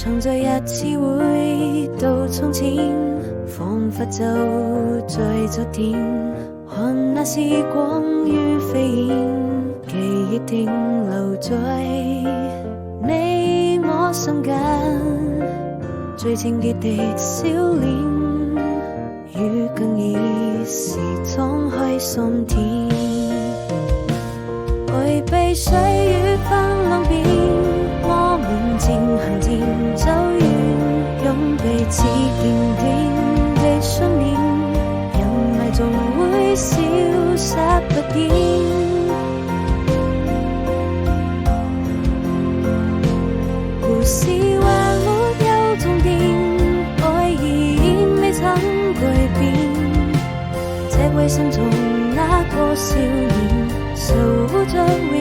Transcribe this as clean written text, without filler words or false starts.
常在日子回到從前，彷彿就在昨天，看那時光如飛燕，記憶停留在你我心間，最清潔的笑臉，與更易時敞開心田，回避歲月翻浪邊，我們漸行漸走遠，用彼此堅定的信念，人愛總會消失不見。故事還沒有終點，愛已未曾改變，這位心中那個少年，守着永